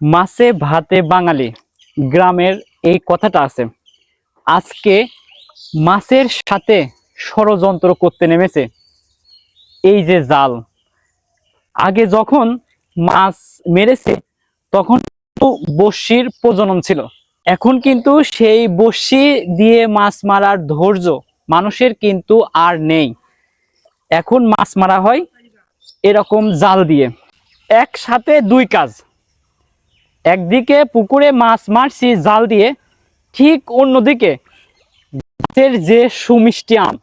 মাছে ভাতে বাঙালি গ্রামের এই কথাটা আছে। আজকে মাছের সাথে ষড়যন্ত্র করতে নেমেছে এই যে জাল। আগে যখন মাছ মেরেছে তখন কিন্তু বড়শির প্রজনন ছিল। এখন কিন্তু সেই বড়শি দিয়ে মাছ মারার ধৈর্য মানুষের কিন্তু আর নেই। এখন মাছ মারা হয় এরকম জাল দিয়ে। একসাথে দুই কাজ, একদিকে পুকুরে মাছ মারছি জাল দিয়ে, ঠিক অন্যদিকে গাছের যে সুমিষ্টি আম,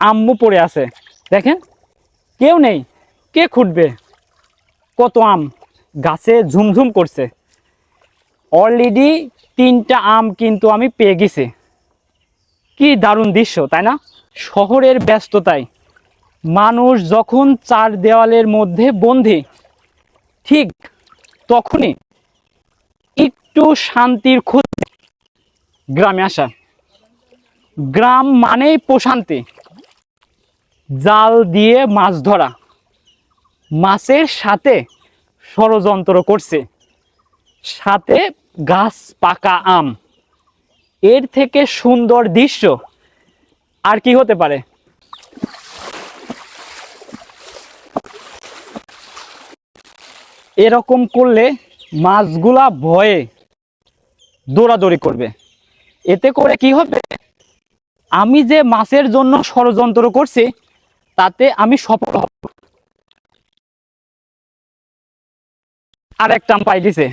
আম্মু পড়ে আছে। দেখেন, কেউ নেই, কে খুঁটবে? কত আম গাছে ঝুমঝুম করছে। অলরেডি 3টা আম কিন্তু আমি পেয়ে গেছি। কি দারুণ দৃশ্য, তাই না? শহরের ব্যস্ততায় মানুষ যখন চার দেওয়ালের মধ্যে বন্দী, ঠিক তখনই একটু শান্তির খোঁজ গ্রামে আসা। গ্রাম মানেই প্রশান্তি। জাল দিয়ে মাছ ধরা, মাছের সাথে ষড়যন্ত্র করছে, সাথে গাছ পাকা আম। এর থেকে সুন্দর দৃশ্য আর কি হতে পারে? এরকম করলে মাছগুলা ভয়ে দৌড়াদৌড়ি করবে। এতে করে কি হবে? আমি যে মাছের জন্য ষড়যন্ত্র করছি তাতে আমি সফল হব। আর একটা আম পাই দিছে।